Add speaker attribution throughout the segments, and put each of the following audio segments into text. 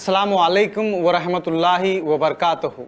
Speaker 1: अस्सलामु अलैकुम वरहमतुल्लाहि वबरकातुहू।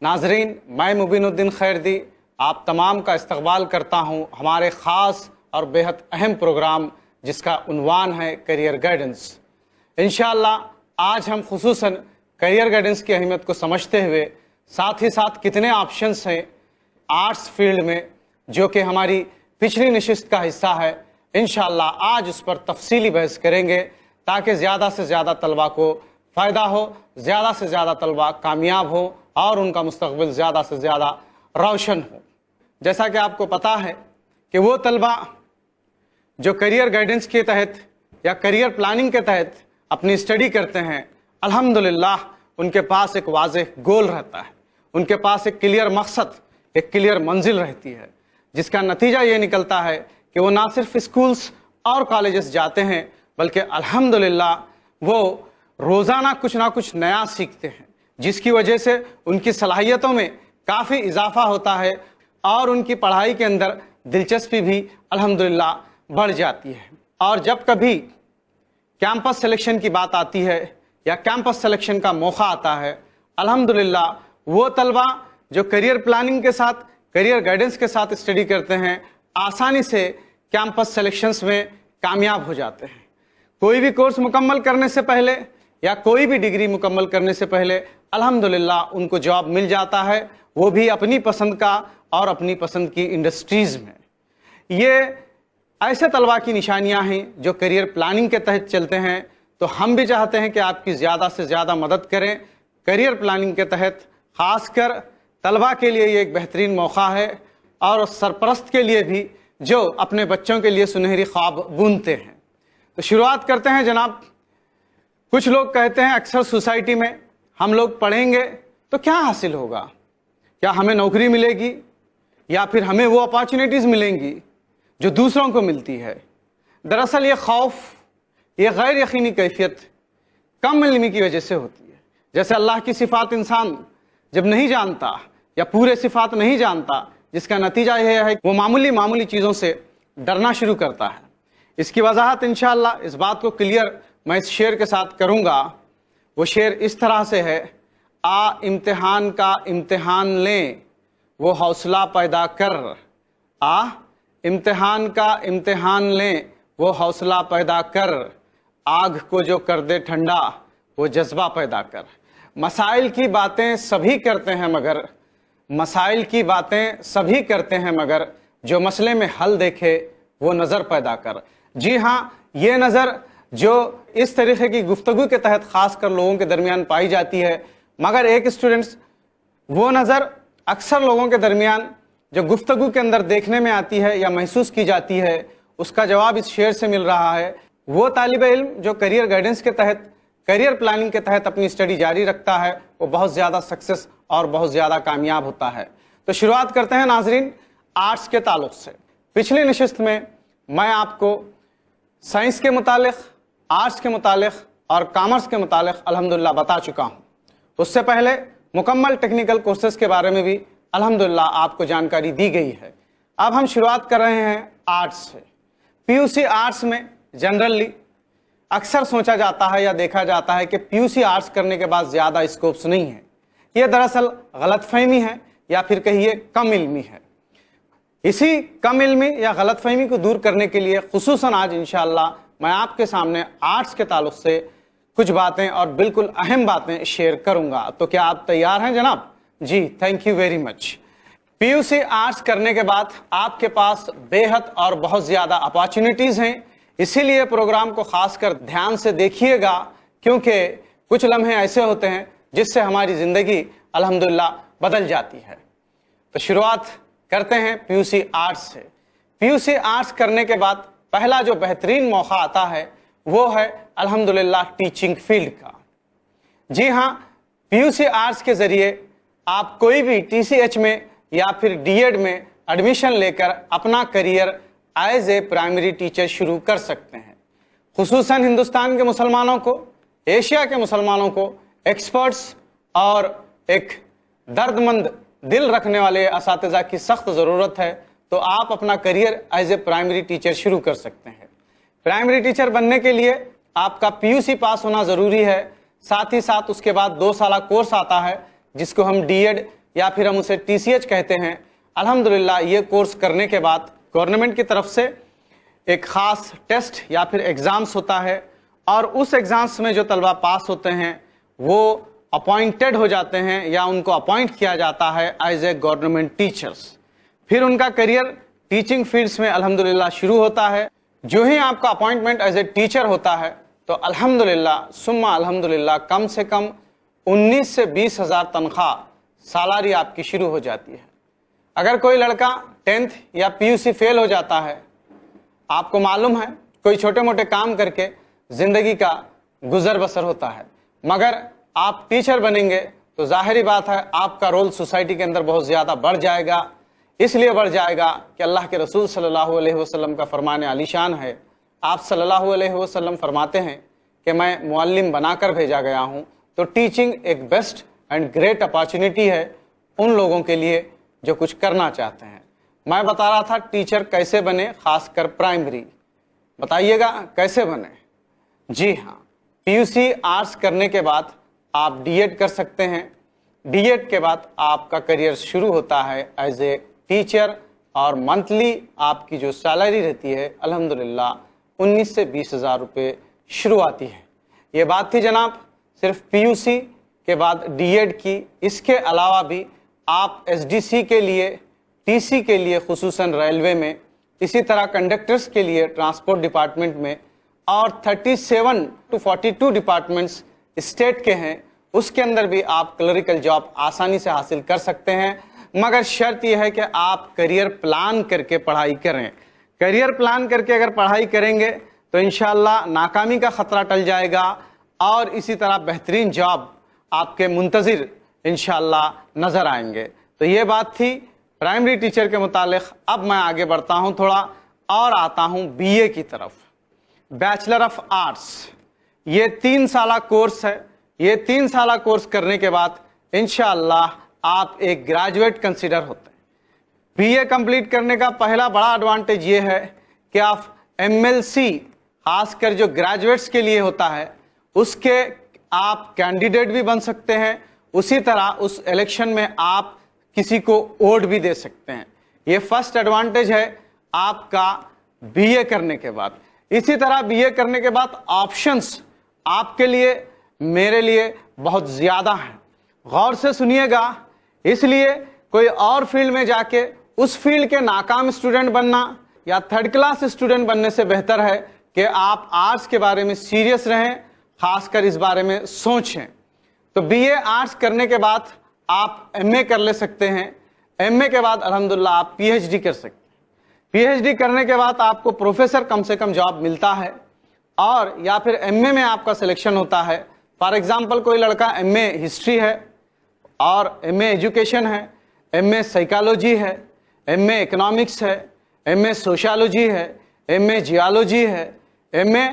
Speaker 1: नाजरीन, मैं मुबीनुद्दीन खैरदी आप तमाम का इस्तकबाल करता हूँ हमारे ख़ास और बेहद अहम प्रोग्राम जिसका उन्वान है करियर गाइडेंस। इंशाअल्लाह आज हम खुसूसन करियर गाइडेंस की अहमियत को समझते हुए साथ ही साथ कितने ऑप्शंस हैं आर्ट्स फील्ड में जो कि हमारी पिछली नशिस्त का हिस्सा है, इंशाअल्लाह आज उस पर तफसीली बहस करेंगे ताकि ज़्यादा से ज़्यादा तलबा को फ़ायदा हो, ज़्यादा से ज़्यादा तलबा कामयाब हो और उनका मुस्तकबिल ज़्यादा से ज़्यादा रोशन हो। जैसा कि आपको पता है कि वो तलबा जो करियर गाइडेंस के तहत या करियर प्लानिंग के तहत अपनी स्टडी करते हैं, अल्हम्दुलिल्लाह उनके पास एक वाज़ेह गोल रहता है, उनके पास एक क्लियर मकसद, एक क्लियर मंजिल रहती है, जिसका नतीजा ये निकलता है कि वो ना सिर्फ स्कूल्स और कॉलेजेस जाते हैं बल्कि अल्हम्दुलिल्लाह वो रोज़ाना कुछ ना कुछ नया सीखते हैं, जिसकी वजह से उनकी सलाहियतों में काफ़ी इजाफा होता है और उनकी पढ़ाई के अंदर दिलचस्पी भी अल्हम्दुलिल्लाह बढ़ जाती है। और जब कभी कैंपस सिलेक्शन की बात आती है या कैंपस सिलेक्शन का मौका आता है, अल्हम्दुलिल्लाह वो तलबा जो करियर प्लानिंग के साथ, करियर गाइडेंस के साथ स्टडी करते हैं, आसानी से कैंपस सिलेक्शंस में कामयाब हो जाते हैं। कोई भी कोर्स मुकम्मल करने से पहले या कोई भी डिग्री मुकम्मल करने से पहले अल्हम्दुलिल्लाह उनको जॉब मिल जाता है, वो भी अपनी पसंद का और अपनी पसंद की इंडस्ट्रीज़ में। ये ऐसे तलबा की निशानियां हैं जो करियर प्लानिंग के तहत चलते हैं, तो हम भी चाहते हैं कि आपकी ज़्यादा से ज़्यादा मदद करें। करियर प्लानिंग के तहत ख़ासकर तलबा के लिए ये एक बेहतरीन मौका है और सरपरस्त के लिए भी जो अपने बच्चों के लिए सुनहरी ख्वाब बुनते हैं। तो शुरुआत करते हैं जनाब। कुछ लोग कहते हैं अक्सर सोसाइटी में, हम लोग पढ़ेंगे तो क्या हासिल होगा, क्या हमें नौकरी मिलेगी या फिर हमें वो अपॉर्चुनिटीज़ मिलेंगी जो दूसरों को मिलती है। दरअसल ये खौफ, ये गैर यकीनी कैफियत कम इल्मी की वजह से होती है। जैसे अल्लाह की सिफ़ात इंसान जब नहीं जानता या पूरे सिफ़ात नहीं जानता, जिसका नतीजा यह है कि वो मामूली चीज़ों से डरना शुरू करता है। इसकी वजाहत इंशाअल्लाह इस बात को क्लियर मैं इस शेर के साथ करूँगा। वो शेर इस तरह से है, आ इम्तिहान का इम्तिहान लें वो हौसला पैदा कर, आ इम्तिहान का इम्तिहान लें वो हौसला पैदा कर, आग को जो कर दे ठंडा वो जज्बा पैदा कर। मसाइल की बातें सभी करते हैं मगर, मसाइल की बातें सभी करते हैं मगर, जो मसले में हल देखे वो नज़र पैदा कर। जी हाँ, ये नज़र जो इस तरीक़े की गुफ्तगू के तहत ख़ास कर लोगों के दरमियान पाई जाती है, मगर एक स्टूडेंट्स वो नज़र अक्सर लोगों के दरमियान जो गुफ्तगू के अंदर देखने में आती है या महसूस की जाती है, उसका जवाब इस शेर से मिल रहा है। वो तालिब इल्म जो करियर गाइडेंस के तहत, करियर प्लानिंग के तहत अपनी स्टडी जारी रखता है, वो बहुत ज़्यादा सक्सेस और बहुत ज़्यादा कामयाब होता है। तो शुरुआत करते हैं नाजरीन आर्ट्स के ताल्लुक़ से। पिछली नशिस्त में मैं आपको साइंस के मुतालिक, आर्ट्स के मुतालिक और कॉमर्स के मुतालिक अल्हम्दुलिल्लाह बता चुका हूँ। उससे पहले मुकम्मल टेक्निकल कोर्सेज के बारे में भी अल्हम्दुलिल्लाह आपको जानकारी दी गई है। अब हम शुरुआत कर रहे हैं आर्ट्स से। पीयूसी आर्ट्स में जनरली अक्सर सोचा जाता है या देखा जाता है कि पीयूसी आर्ट्स करने के बाद ज़्यादा स्कोप्स नहीं है। ये दरअसल गलतफहमी है या फिर कहिए कम इल्मी है। इसी कम इल्मी या गलतफहमी को दूर करने के लिए खुसूसन आज इंशाअल्लाह मैं आपके सामने आर्ट्स के ताल्लुक़ से कुछ बातें और बिल्कुल अहम बातें शेयर करूंगा। तो क्या आप तैयार हैं जनाब? जी, thank you very much. PUC arts करने के बाद आपके पास बेहद और बहुत ज़्यादा अपॉर्चुनिटीज़ हैं, इसीलिए प्रोग्राम को खासकर ध्यान से देखिएगा, क्योंकि कुछ लम्हे ऐसे होते हैं जिससे हमारी ज़िंदगी अल्हम्दुलिल्लाह बदल जाती है। तो शुरुआत करते हैं पीयूसी आर्ट्स से। पीयूसी आर्ट्स करने के बाद पहला जो बेहतरीन मौका आता है वो है अल्हम्दुलिल्लाह टीचिंग फील्ड का। जी हाँ, पीयूसी आर्ट्स के ज़रिए आप कोई भी टीसीएच में या फिर डीएड में एडमिशन लेकर अपना career as a primary teacher शुरू कर सकते हैं। खुसूसन हिंदुस्तान के मुसलमानों को, एशिया के मुसलमानों को एक्सपर्ट्स और एक दर्दमंद दिल रखने वाले असातिज़ा की सख्त ज़रूरत है, तो आप अपना career as a primary teacher शुरू कर सकते हैं। प्राइमरी टीचर बनने के लिए आपका पीयूसी पास होना ज़रूरी है, साथ ही साथ उसके बाद 2 साल कोर्स आता है जिसको हम डीएड या फिर हम उसे टीसीएच कहते हैं। अल्हम्दुलिल्लाह ये कोर्स करने के बाद गवर्नमेंट की तरफ से एक ख़ास टेस्ट या फिर एग्ज़ाम्स होता है और उस एग्ज़ाम्स में जो तलबा पास होते हैं वो अपॉइंटेड हो जाते हैं या उनको अपॉइंट किया जाता है एज ए गवर्नमेंट टीचर्स। फिर उनका करियर टीचिंग फील्ड्स में अल्हम्दुलिल्लाह शुरू होता है। जो ही आपका अपॉइंटमेंट एज ए टीचर होता है तो अल्हम्दुलिल्लाह सुम्मा अल्हम्दुलिल्लाह कम से कम 19 से 20 हज़ार तनख्वाह सालारी आपकी शुरू हो जाती है। अगर कोई लड़का 10th या पीयूसी फेल हो जाता है, आपको मालूम है कोई छोटे मोटे काम करके ज़िंदगी का गुजर बसर होता है, मगर आप टीचर बनेंगे तो जाहिर बात है आपका रोल सोसाइटी के अंदर बहुत ज़्यादा बढ़ जाएगा। इसलिए बढ़ जाएगा कि अल्लाह के रसूल सल्लल्लाहु अलैहि वसल्लम का फरमान आलीशान है। आप सल्लल्लाहु अलैहि वसल्लम फरमाते हैं कि मैं मुअल्लिम बनाकर भेजा गया हूँ। तो टीचिंग एक बेस्ट एंड ग्रेट अपॉर्चुनिटी है उन लोगों के लिए जो कुछ करना चाहते हैं। मैं बता रहा था टीचर कैसे बने, खासकर प्राइमरी। बताइएगा कैसे बने? जी हाँ, पीयूसी आर्ट्स करने के बाद आप डीएड कर सकते हैं। डीएड के बाद आपका करियर शुरू होता है एज ए टीचर और मंथली आपकी जो सैलरी रहती है अल्हम्दुलिल्लाह 19 से 20 हज़ार रुपये शुरू आती है। ये बात थी जनाब सिर्फ पीयूसी के बाद डीएड की। इसके अलावा भी आप एसडीसी के लिए, टीसी के लिए खुसूसन रेलवे में, इसी तरह कंडक्टर्स के लिए ट्रांसपोर्ट डिपार्टमेंट में और 37 to 42 डिपार्टमेंट्स स्टेट के हैं, उसके अंदर भी आप क्लरिकल जॉब आसानी से हासिल कर सकते हैं। मगर शर्त यह है कि आप करियर प्लान करके पढ़ाई करें। करियर प्लान करके अगर पढ़ाई करेंगे तो इंशाअल्लाह नाकामी का ख़तरा टल जाएगा और इसी तरह बेहतरीन जॉब आपके मुंतज़िर इंशाअल्लाह नज़र आएंगे। तो ये बात थी प्राइमरी टीचर के मुतालिक। अब मैं आगे बढ़ता हूँ थोड़ा और आता हूँ बीए की तरफ। बैचलर ऑफ आर्ट्स ये 3 साल कोर्स है। ये 3 साल कोर्स करने के बाद इंशाअल्लाह आप एक ग्रेजुएट कंसिडर होते हैं। बीए कंप्लीट करने का पहला बड़ा एडवांटेज ये है कि आप एमएलसी, खासकर जो ग्रेजुएट्स के लिए होता है, उसके आप कैंडिडेट भी बन सकते हैं। उसी तरह उस इलेक्शन में आप किसी को वोट भी दे सकते हैं। ये फर्स्ट एडवांटेज है आपका बीए करने के बाद। इसी तरह बीए करने के बाद ऑप्शंस आपके लिए, मेरे लिए बहुत ज़्यादा हैं। गौर से सुनिएगा, इसलिए कोई और फील्ड में जाके उस फील्ड के नाकाम स्टूडेंट बनना या थर्ड क्लास स्टूडेंट बनने से बेहतर है कि आप आर्ट्स के बारे में सीरियस रहें, खासकर इस बारे में सोचें। तो बीए आर्ट्स करने के बाद आप एमए कर ले सकते हैं। एमए के बाद अल्हम्दुलिल्लाह आप पीएचडी कर सकते हैं। पीएचडी करने के बाद आपको प्रोफेसर कम से कम जॉब मिलता है और या फिर एमए में आपका सिलेक्शन होता है। फॉर एग्जाम्पल कोई लड़का एमए हिस्ट्री है और एमए एजुकेशन है, एमए साइकोलॉजी है, एमए इकोनॉमिक्स है, एमए सोशियोलॉजी है, एमए जियोलॉजी है, एमए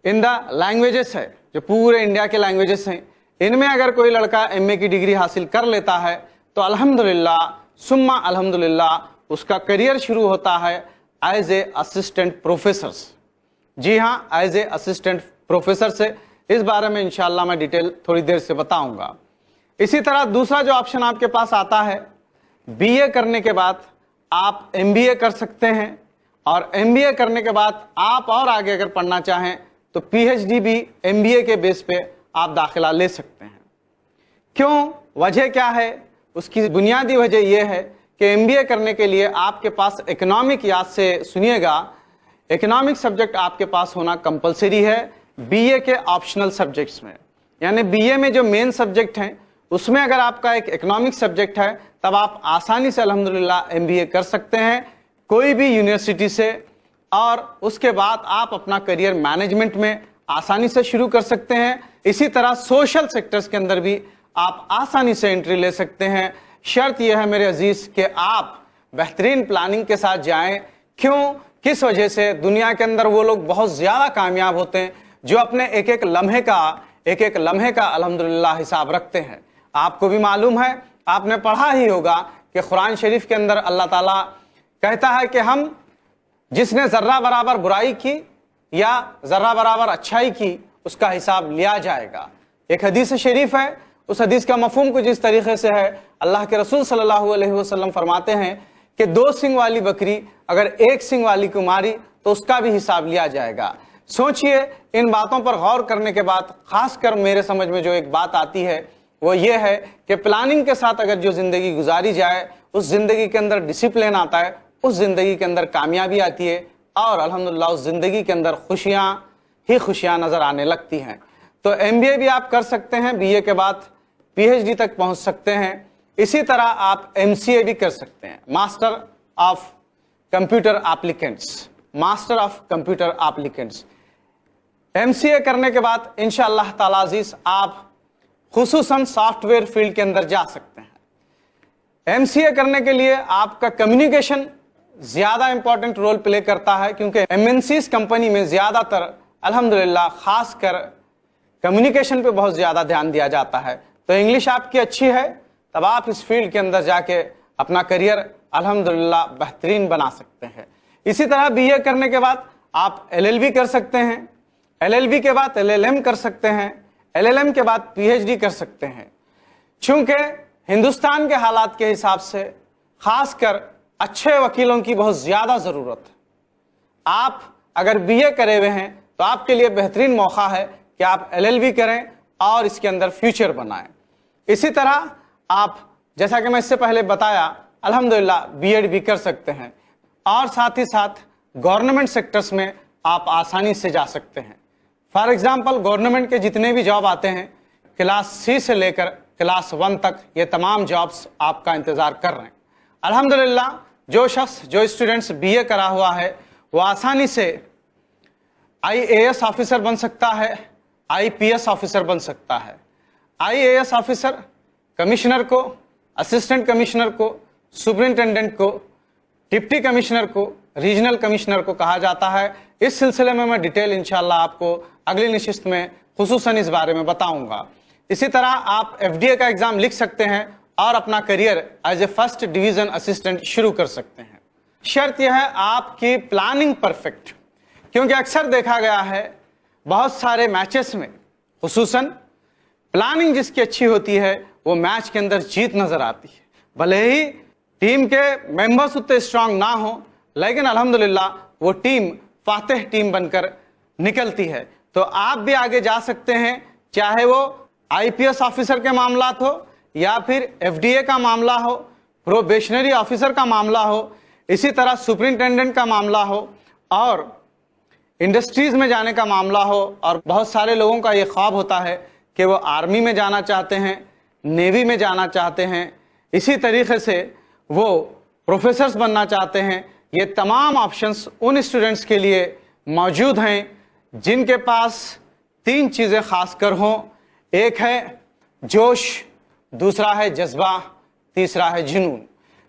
Speaker 1: इन द लैंग्वेजेस है, जो पूरे इंडिया के लैंग्वेजेस हैं। इनमें अगर कोई लड़का एमए की डिग्री हासिल कर लेता है तो अल्हम्दुलिल्लाह सुम्मा अल्हम्दुलिल्लाह उसका करियर शुरू होता है एज ए असिस्टेंट प्रोफेसर्स। जी हाँ, एज ए असिस्टेंट प्रोफेसर से इस बारे में इंशाअल्लाह मैं डिटेल थोड़ी देर से बताऊंगा। इसी तरह दूसरा जो ऑप्शन आपके पास आता है, बीए करने के बाद आप एमबीए कर सकते हैं और एमबीए करने के बाद आप और आगे अगर पढ़ना चाहें तो पीएचडी भी एमबीए के बेस पे आप दाखिला ले सकते हैं। क्यों, वजह क्या है? उसकी बुनियादी वजह यह है कि एमबीए करने के लिए आपके पास इकोनॉमिक, याद से सुनिएगा, इकोनॉमिक सब्जेक्ट आपके पास होना कंपलसरी है बीए के ऑप्शनल सब्जेक्ट्स में। यानी बीए में जो मेन सब्जेक्ट हैं उसमें अगर आपका एक इकोनॉमिक सब्जेक्ट है तब आप आसानी से अल्हम्दुलिल्लाह एमबीए कर सकते हैं कोई भी यूनिवर्सिटी से, और उसके बाद आप अपना करियर मैनेजमेंट में आसानी से शुरू कर सकते हैं। इसी तरह सोशल सेक्टर्स के अंदर भी आप आसानी से एंट्री ले सकते हैं। शर्त यह है मेरे अजीज कि आप बेहतरीन प्लानिंग के साथ जाएं। क्यों, किस वजह से? दुनिया के अंदर वो लोग बहुत ज़्यादा कामयाब होते हैं जो अपने एक एक लम्हे का अल्हम्दुलिल्लाह हिसाब रखते हैं। आपको भी मालूम है, आपने पढ़ा ही होगा कि कुरान शरीफ के अंदर अल्लाह ताला कहता है कि हम जिसने ज़र्रा बराबर बुराई की या ज़र्रा बराबर अच्छाई की उसका हिसाब लिया जाएगा। ایک حدیث شریف ہے, اس حدیث کا مفہوم کچھ اس طریقے سے ہے, اللہ کے رسول صلی اللہ علیہ وسلم فرماتے ہیں کہ 2 سنگ والی بکری اگر 1 سنگ والی کو ماری تو اس کا بھی حساب لیا جائے گا. سوچئے, ان باتوں پر غور کرنے کے بعد خاص کر میرے سمجھ میں جو ایک بات آتی ہے وہ یہ ہے کہ پلاننگ کے ساتھ اگر جو زندگی گزاری جائے, اس زندگی کے اندر ڈسپلن آتا ہے, اس زندگی کے اندر کامیابی آتی ہے, اور الحمدللہ اس زندگی کے اندر خوشیاں ہی خوشیاں نظر آنے لگتی ہیں. تو MBA بھی آپ کر سکتے ہیں, BA کے بعد PhD تک پہنچ سکتے ہیں. اسی طرح آپ MCA بھی کر سکتے ہیں, master of computer applicants, master of computer applicants. MCA کرنے کے بعد انشاءاللہ تعالی عزیز آپ خصوصاً سافٹ ویئر فیلڈ کے اندر جا سکتے ہیں. MCA کرنے کے لیے آپ کا کمیونیکیشن زیادہ امپورٹنٹ رول پلے کرتا ہے, کیونکہ MNCs کمپنی میں زیادہ تر الحمدللہ خاص کر کمیونیکیشن پہ بہت زیادہ دھیان دیا جاتا ہے. تو انگلش آپ کی اچھی ہے تب آپ اس فیلڈ کے اندر جا کے اپنا کریئر الحمدللہ بہترین بنا سکتے ہیں. اسی طرح BA کرنے کے بعد آپ LLB کر سکتے ہیں, LLB کے بعد LLM کر سکتے ہیں, LLM کے بعد PhD کر سکتے ہیں. چونکہ ہندوستان کے حالات کے حساب سے خاص کر اچھے وکیلوں کی بہت زیادہ ضرورت ہے. آپ اگر BA کرے ہوئے ہیں تو آپ کے لیے بہترین موقع ہے کہ آپ LLB کریں اور اس کے اندر فیوچر بنائیں. اسی طرح آپ جیسا کہ میں اس سے پہلے بتایا الحمدللہ BEd بھی کر سکتے ہیں, اور ساتھ ہی ساتھ گورنمنٹ سیکٹرز میں آپ آسانی سے جا سکتے ہیں. فار ایگزامپل گورنمنٹ کے جتنے بھی جاب آتے ہیں کلاس C سے لے کر کلاس 1 تک, یہ تمام جابز آپ کا انتظار کر رہے ہیں. الحمدللہ جو شخص جو اسٹوڈنٹس BA کرا ہوا ہے وہ آسانی سے IAS آفیسر بن سکتا ہے, IPS آفیسر بن سکتا ہے. IAS آفیسر کمشنر کو, اسسٹنٹ کمشنر کو, سپرنٹینڈنٹ کو, ڈپٹی کمشنر کو, ریجنل کمشنر کو کہا جاتا ہے. اس سلسلے میں ڈیٹیل انشاءاللہ آپ کو اگلی نشست میں خصوصاً اس بارے میں بتاؤں گا. اسی طرح آپ FDA کا ایگزام لکھ سکتے ہیں اور اپنا career as a first division assistant شروع کر سکتے ہیں. شرط یہ ہے آپ کی پلاننگ پرفیکٹ, کیونکہ اکثر دیکھا گیا ہے بہت سارے میچز میں خصوصاً پلاننگ جس کی اچھی ہوتی ہے وہ میچ کے اندر جیت نظر آتی ہے. بھلے ہی ٹیم کے ممبرز اتنے اسٹرانگ نہ ہوں, لیکن الحمدللہ وہ ٹیم فاتح ٹیم بن کر نکلتی ہے. تو آپ بھی آگے جا سکتے ہیں, چاہے وہ IPS آفیسر کے معاملات ہو یا پھر FDA کا معاملہ ہو, پروبیشنری آفیسر کا معاملہ ہو, اسی طرح سپرنٹینڈنٹ کا معاملہ ہو, اور انڈسٹریز میں جانے کا معاملہ ہو. اور بہت سارے لوگوں کا یہ خواب ہوتا ہے کہ وہ آرمی میں جانا چاہتے ہیں, نیوی میں جانا چاہتے ہیں, اسی طریقے سے وہ پروفیسرز بننا چاہتے ہیں. یہ تمام آپشنز ان اسٹوڈنٹس کے لیے موجود ہیں جن کے پاس 3 چیزیں خاص کر ہوں. ایک ہے جوش, دوسرا ہے جذبہ, تیسرا ہے جنون.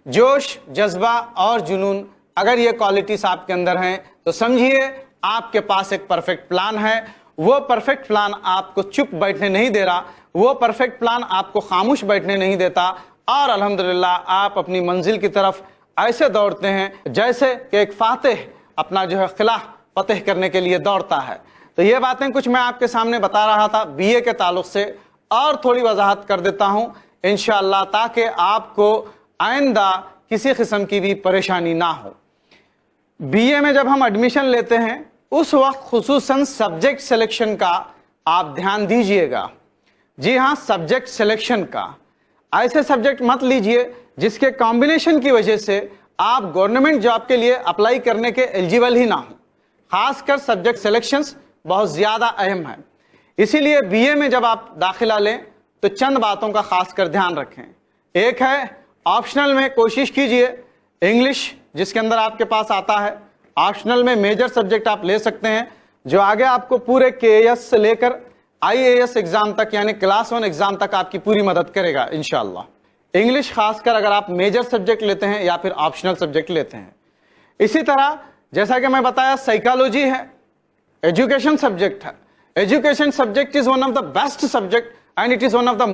Speaker 1: جوش, جذبہ اور جنون اگر یہ کوالٹیز آپ کے اندر ہیں تو سمجھیے آپ کے پاس ایک پرفیکٹ پلان ہے. وہ پرفیکٹ پلان آپ کو چپ بیٹھنے نہیں دے رہا, وہ پرفیکٹ پلان آپ کو خاموش بیٹھنے نہیں دیتا, اور الحمدللہ آپ اپنی منزل کی طرف ایسے دوڑتے ہیں جیسے کہ ایک فاتح اپنا جو ہے قلعہ فتح کرنے کے لیے دوڑتا ہے. تو یہ باتیں کچھ میں آپ کے سامنے بتا رہا تھا BA کے تعلق سے, اور تھوڑی وضاحت کر دیتا ہوں انشاءاللہ تاکہ آپ کو آئندہ کسی قسم کی بھی پریشانی نہ ہو. BA میں جب ہم ایڈمیشن لیتے ہیں اس وقت خصوصاً سبجیکٹ سلیکشن کا آپ دھیان دیجئے گا. جی ہاں, سبجیکٹ سلیکشن کا. ایسے سبجیکٹ مت لیجئے جس کے کمبینیشن کی وجہ سے آپ گورنمنٹ جاب کے لیے اپلائی کرنے کے ایلیجیبل ہی نہ ہوں. خاص کر سبجیکٹ سلیکشنز بہت زیادہ اہم ہے. اسی لیے BA میں جب آپ داخلہ لیں تو چند باتوں کا خاص کر دھیان رکھیں. ایک ہے آپشنل میں کوشش کیجئے انگلش جس کے اندر آپ کے پاس آتا ہے. آپشنل میں میجر سبجیکٹ آپ لے سکتے ہیں جو آگے آپ کو پورے KAS سے لے کر IAS ایگزام تک یعنی کلاس 1 ایگزام تک آپ کی پوری مدد کرے گا انشاءاللہ. انگلش خاص کر اگر آپ میجر سبجیکٹ لیتے ہیں یا پھر آپشنل سبجیکٹ لیتے ہیں. اسی طرح جیسا کہ میں بتایا سائیکالوجی ہے, ایجوکیشن سبجیکٹ ہے. Education subject is one of the best subject and it is one of the